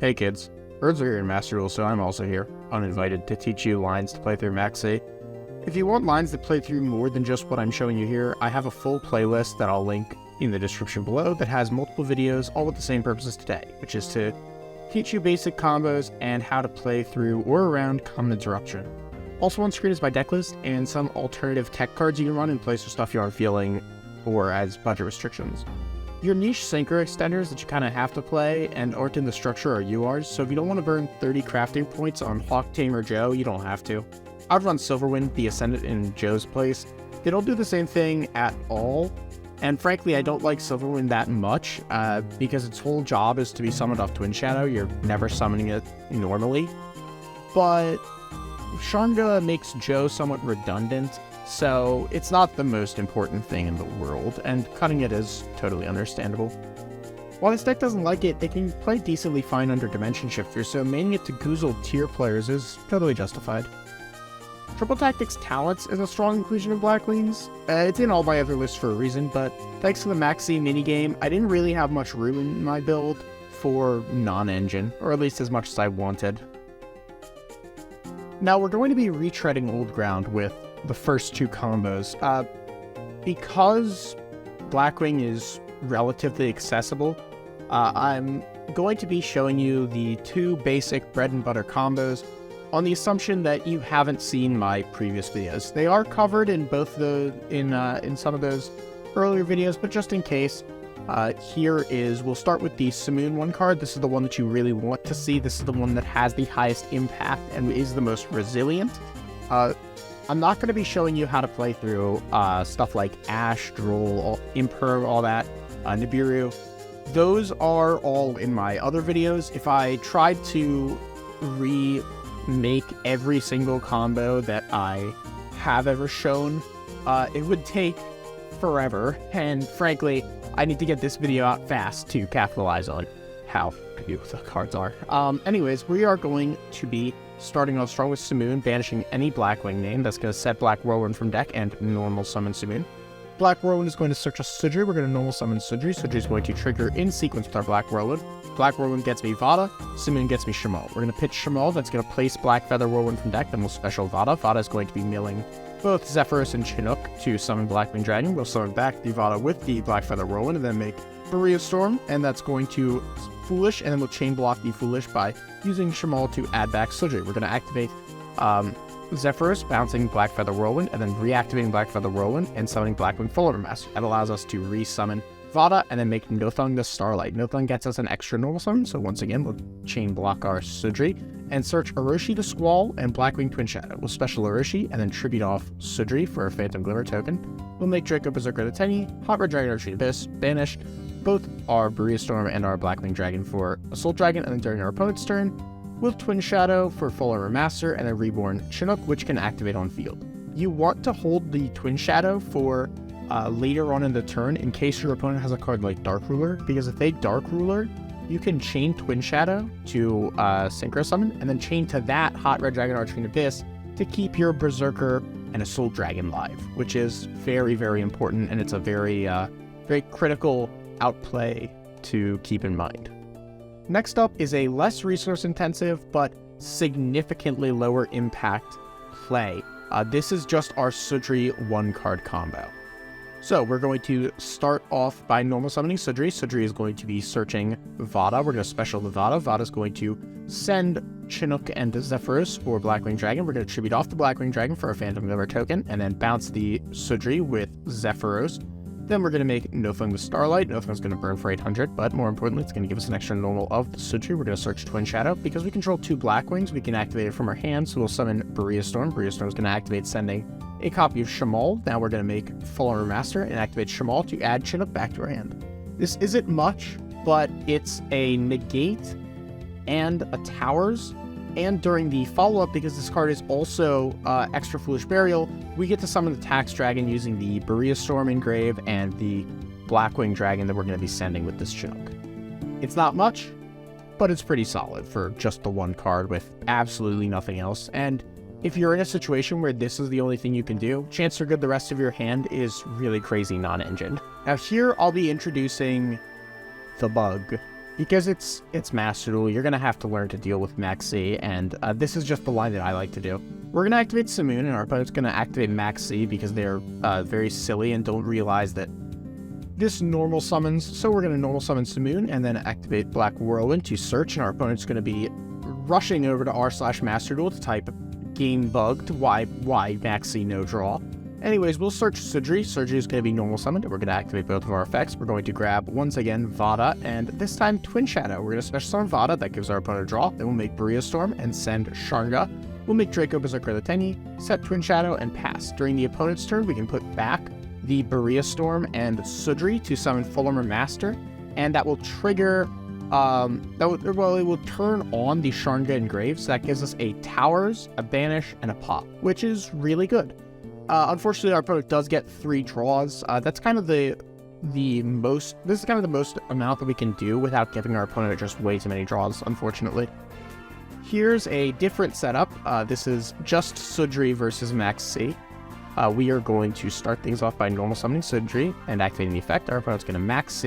Hey kids, Birds are here in Master Duel, so I'm also here, uninvited, to teach you lines to play through Maxx. If you want lines that play through more than just what I'm showing you here, I have a full playlist that I'll link in the description below that has multiple videos, all with the same purpose as today, which is to teach you basic combos and how to play through or around common interruption. Also on screen is my deck list and some alternative tech cards you can run in place for stuff you aren't feeling or as budget restrictions. Your niche synchro extenders that you kind of have to play and aren't in the structure are URs, so if you don't want to burn 30 crafting points on Hawk Tamer Joe, you don't have to. I'd run Silverwind, the Ascendant, in Joe's place. They don't do the same thing at all, and frankly I don't like Silverwind that much, because its whole job is to be summoned off Twin Shadow. You're never summoning it normally. But Sharnga makes Joe somewhat redundant, so it's not the most important thing in the world, and cutting it is totally understandable. While this deck doesn't like it, it can play decently fine under Dimension Shifter, so maining it to Goozle tier players is totally justified. Triple Tactics Talents is a strong inclusion of blackwings. It's in all my other lists for a reason, but thanks to the Maxx minigame, I didn't really have much room in my build for non-engine, or at least as much as I wanted. Now we're going to be retreading old ground with the first two combos. Because Blackwing is relatively accessible, I'm going to be showing you the two basic bread and butter combos on the assumption that you haven't seen my previous videos. They are covered in both in some of those earlier videos, but just in case, we'll start with the Simoon one card. This is the one that you really want to see. This is the one that has the highest impact and is the most resilient. I'm not going to be showing you how to play through stuff like Ash, Droll, Imperv, all that, Nibiru. Those are all in my other videos. If I tried to remake every single combo that I have ever shown, it would take forever, and frankly, I need to get this video out fast to capitalize on how good the cards are. Anyways, we are going to be starting off strong with Simoon, banishing any Blackwing name. That's going to set Black Whirlwind from deck and normal summon Simoon. Black Whirlwind is going to search a Sudri. We're going to normal summon Sudri. Sudri is going to trigger in sequence with our Black Whirlwind. Black Whirlwind gets me Vata. Simoon gets me Shamal. We're going to pitch Shamal. That's going to place Black Feather Whirlwind from deck. Then we'll special Vata. Vata is going to be milling both Zephyros and Chinook to summon Blackwing Dragon. We'll summon back the Vata with the Black Feather Whirlwind and then make Berea Storm, and that's going to Foolish, and then we'll chain block the Foolish by using Shamal to add back Sudri. We're going to activate Zephyros, bouncing Black Feather Whirlwind, and then reactivating Black Feather Whirlwind and summoning Blackwing Followup Master. That allows us to resummon Vata and then make Nothung the Starlight. Nothung gets us an extra normal summon, so once again, we'll chain block our Sudri and search Orochi the Squall and Blackwing Twin Shadow. We'll special Orochi and then tribute off Sudri for a Phantom Glimmer token. We'll make Draco Berserker the Tenny, Hot Red Dragon Retreat Abyss, banish both our Berea Storm and our Blackwing Dragon for Assault Dragon, and then during our opponent's turn, we'll Twin Shadow for Followup Master and then Reborn Chinook, which can activate on field. You want to hold the Twin Shadow for later on in the turn in case your opponent has a card like Dark Ruler, because if they Dark Ruler, you can chain Twin Shadow to Synchro Summon, and then chain to that Hot Red Dragon Archfiend Abyss to keep your Berserker and Assault Dragon live, which is very, very important, and it's a very, very critical outplay to keep in mind. Next up is a less resource intensive, but significantly lower impact play. This is just our Sudri one card combo. So we're going to start off by normal summoning Sudri. Sudri is going to be searching Vata. We're going to special the Vata. Vata is going to send Chinook and Zephyros for Blackwing Dragon. We're going to tribute off the Blackwing Dragon for a Phantom Glimmer token, and then bounce the Sudri with Zephyros. Then we're going to make Nothung the Starlight. Nothung's going to burn for 800, but more importantly, it's going to give us an extra normal of the Sudri. We're going to search Twin Shadow. Because we control two Blackwings, we can activate it from our hand, so we'll summon Berea Storm. Berea Storm is going to activate, sending a copy of Shamal. Now we're going to make Followup Master and activate Shamal to add Chinook back to our hand. This isn't much, but it's a negate and a towers, and during the follow-up, because this card is also extra Foolish Burial, we get to summon the Tax Dragon using the Berea Storm engrave and the Blackwing Dragon that we're going to be sending with this Chinook. It's not much, but it's pretty solid for just the one card with absolutely nothing else, and if you're in a situation where this is the only thing you can do, chances are good the rest of your hand is really crazy non-engine. Now here I'll be introducing the bug because it's Master Duel, you're going to have to learn to deal with Maxx, and this is just the line that I like to do. We're going to activate Simoon, and our opponent's going to activate Maxx because they're very silly and don't realize that this normal summons. So we're going to normal summon Simoon, and then activate Black Whirlwind to search, and our opponent's going to be rushing over to r/Master Duel to type game bugged, why Maxx no draw. Anyways, we'll search Sudri. Sudri is going to be normal summoned, and we're going to activate both of our effects. We're going to grab, once again, Vata, and this time Twin Shadow. We're going to special summon Vata. That gives our opponent a draw. Then we'll make Berea Storm and send Sharnga. We'll make Draco Berserker Lateni, set Twin Shadow, and pass. During the opponent's turn, we can put back the Berea Storm and Sudri to summon Full Armor Master, and that will trigger, it will turn on the Sharnga Engrave, so that gives us a Towers, a Banish, and a Pop, which is really good. Unfortunately, our opponent does get 3 draws. That's kind of this is kind of the most amount that we can do without giving our opponent just way too many draws, unfortunately. Here's a different setup. This is just Sudri versus Maxx. We are going to start things off by normal summoning Sudri and activating the effect. Our opponent's going to Maxx.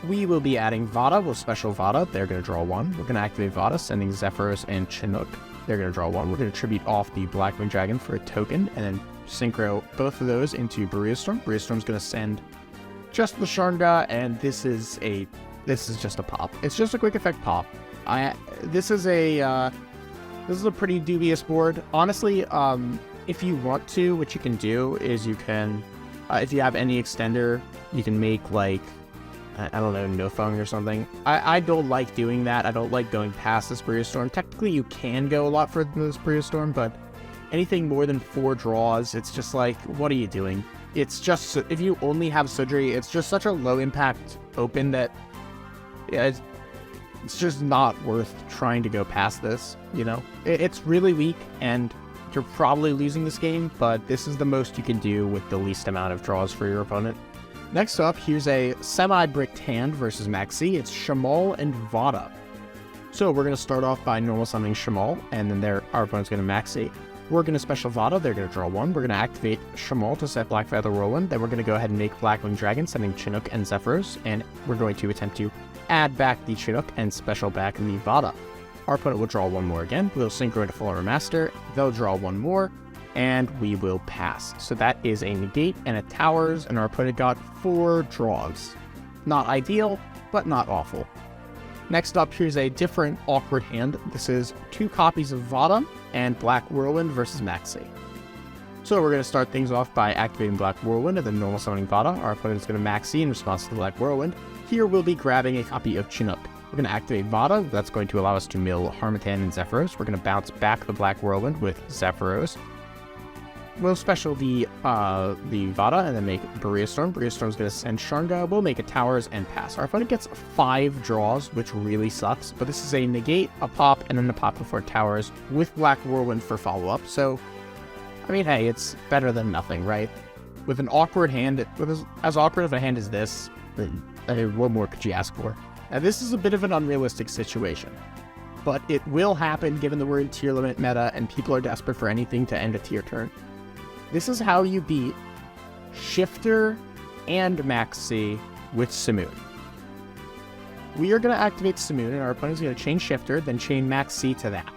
We will be adding Vata. We'll special Vata. They're going to draw 1. We're going to activate Vata, sending Zephyros and Chinook. They're going to draw 1. We're going to tribute off the Blackwing Dragon for a token, and then synchro both of those into Berea Storm. Berea Storm's going to send just the Sharnga, and this is just a pop. It's just a quick effect pop. This is a pretty dubious board. Honestly, if you want to, what you can do is you can, if you have any extender, you can make like, I don't know, no phone or something. I don't like doing that. I don't like going past this Berea Storm. Technically, you can go a lot further than this Berea Storm, but anything more than 4 draws, it's just like, what are you doing? It's just, if you only have Sudri, it's just such a low impact open that, yeah, it's just not worth trying to go past this, you know? It's really weak, and you're probably losing this game, but this is the most you can do with the least amount of draws for your opponent. Next up, here's a semi-bricked hand versus Maxx. It's Shamal and Vata. So we're going to start off by normal summoning Shamal, and then our opponent's going to Maxx. We're going to special Vata. They're going to draw 1. We're going to activate Shamal to set Black Feather Whirlwind. Then we're going to go ahead and make Blackwing Dragon, sending Chinook and Zephyros, and we're going to attempt to add back the Chinook and special back the Vata. Our opponent will draw 1 more again. We'll synchro into Full Armor Master. They'll draw 1 more, and we will pass. So that is a negate and a Towers, and our opponent got 4 draws. Not ideal, but not awful. Next up, here's a different awkward hand. This is 2 copies of Vata and Black Whirlwind versus Maxx. So we're going to start things off by activating Black Whirlwind and then normal summoning Vata. Our opponent is going to Maxx in response to the Black Whirlwind. Here we'll be grabbing a copy of Chinook. We're going to activate Vata. That's going to allow us to mill Harmattan and Zephyros. We're going to bounce back the Black Whirlwind with Zephyros. We'll special the Vata and then make Berea Storm. Berea Storm's going to send Sharnga. We'll make a Towers and pass. Our opponent gets 5 draws, which really sucks, but this is a negate, a pop, and then a pop before Towers with Black Whirlwind for follow-up. So, I mean, hey, it's better than nothing, right? With an awkward hand, with as awkward of a hand as this, what more could you ask for? Now, this is a bit of an unrealistic situation, but it will happen given that we're in tier limit meta and people are desperate for anything to end a tier turn. This is how you beat Shifter and Maxx with Simoon. We are going to activate Simoon, and our opponent is going to chain Shifter, then chain Maxx to that.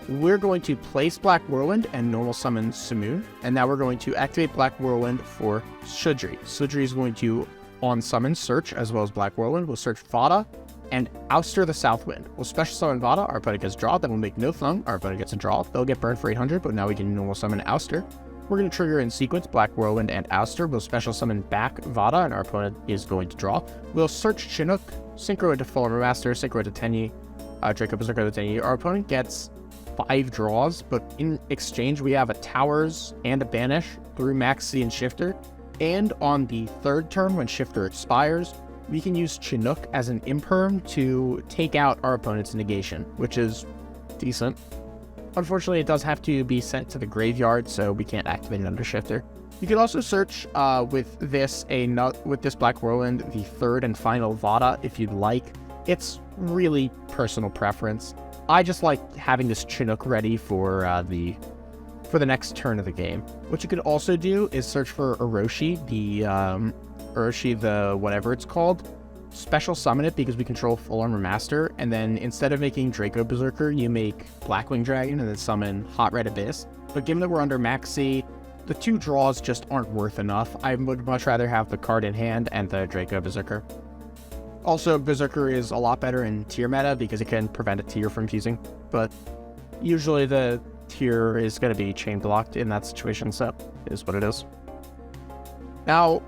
We're going to place Black Whirlwind and normal summon Simoon, and now we're going to activate Black Whirlwind for Sudri. Sudri is going to on summon search as well as Black Whirlwind. We'll search Vata and Ouster the Southwind. We'll special summon Vata. Our opponent gets draw. Then we'll make no thung. Our opponent gets a draw. They'll get burned for 800, but now we can normal summon Ouster. We're going to trigger in sequence Black Whirlwind and Ouster. We'll special summon back Vata, and our opponent is going to draw. We'll search Chinook, synchro into Full Armor Master, synchro into Tenyi, Draco Berserker Lateni. Our opponent gets 5 draws, but in exchange we have a Towers and a Banish through Maxx and Shifter. And on the 3rd turn, when Shifter expires, we can use Chinook as an imperm to take out our opponent's negation, which is decent. Unfortunately, it does have to be sent to the graveyard, so we can't activate it under Shifter. You can also search with this Black Whirlwind, the 3rd and final Vata, if you'd like. It's really personal preference. I just like having this Chinook ready for the next turn of the game. What you could also do is search for Orochi, the whatever it's called. special summon it because we control Full Armor Master, and then instead of making Draco Berserker, you make Blackwing Dragon and then summon Hot Red Abyss. But given that we're under Maxx, the 2 draws just aren't worth enough. I would much rather have the card in hand and the Draco Berserker. Also, Berserker is a lot better in tier meta because it can prevent a tier from fusing, but usually the tier is going to be chain blocked in that situation, so it is what it is. Now,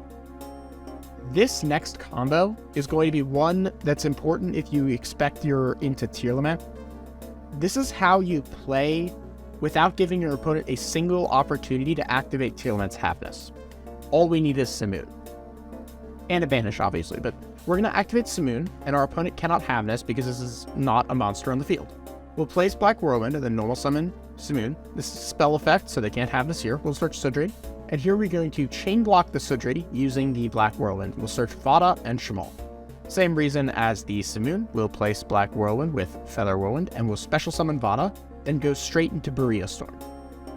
this next combo is going to be one that's important if you expect you're into tier lament. This is how you play without giving your opponent a single opportunity to activate tier lament's Havnis. All we need is Simoon. And a banish, obviously, but we're going to activate Simoon, and our opponent cannot Havnis because this is not a monster on the field. We'll place Black Whirlwind and then normal summon Simoon. This is a spell effect, so they can't Havnis here. We'll search Sudri, and here we're going to chain block the Sudri using the Black Whirlwind. We'll search Vata and Shamal. Same reason as the Simoon, we'll place Black Whirlwind with Feather Whirlwind, and we'll special summon Vata, then go straight into Berea Storm.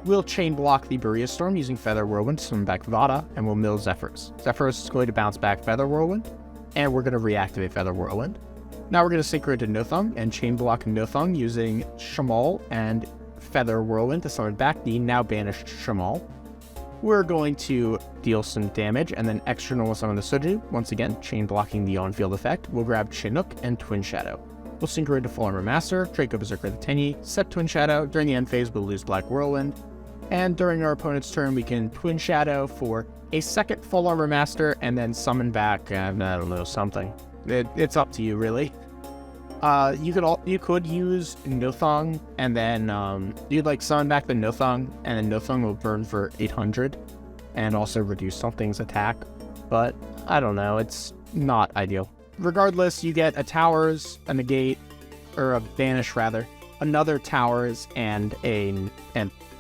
We'll chain block the Berea Storm using Feather Whirlwind to summon back Vata, and we'll mill Zephyros. Zephyros is going to bounce back Feather Whirlwind, and we're going to reactivate Feather Whirlwind. Now we're going to synchro into Nothung and chain block Nothung using Shamal and Feather Whirlwind to summon back the now banished Shamal. We're going to deal some damage and then extra normal summon the Sudri. Once again, chain blocking the on-field effect. We'll grab Chinook and Twin Shadow. We'll synchro into Full Armor Master, Draco Berserker the Tenyi, set Twin Shadow. During the end phase, we'll lose Black Whirlwind. And during our opponent's turn, we can Twin Shadow for a second Full Armor Master and then summon back, I don't know, something. It's up to you, really. You could use Nothung and then you'd like summon back the Nothung, and then Nothung will burn for 800 and also reduce something's attack. But I don't know, it's not ideal. Regardless, you get a Towers, a Negate, or a Banish rather, another Towers, and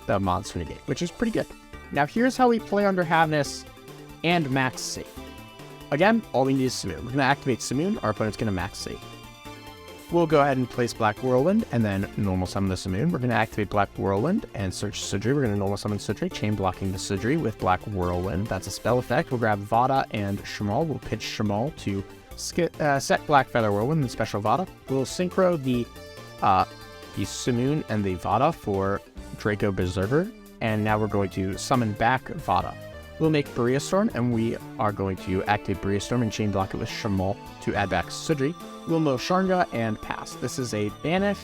the Monster Negate, which is pretty good. Now here's how we play under Havnis and Maxx. Again, all we need is Simoon. We're going to activate Simoon, our opponent's going to Maxx. We'll go ahead and place Black Whirlwind and then normal summon the Simoon. We're going to activate Black Whirlwind and search Sudri. We're going to normal summon Sudri, chain blocking the Sudri with Black Whirlwind. That's a spell effect. We'll grab Vata and Shamal. We'll pitch Shamal to set Black Feather Whirlwind and special Vata. We'll synchro the Simoon and the Vata for Draco Berserker. And now we're going to summon back Vata. We'll make Berea Storm, and we are going to activate Berea Storm and chain block it with Shamal to add back Sudri. We'll mill Sharnga and pass. This is a banish,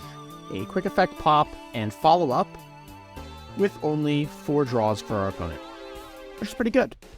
a quick effect pop, and follow up with only 4 draws for our opponent, which is pretty good.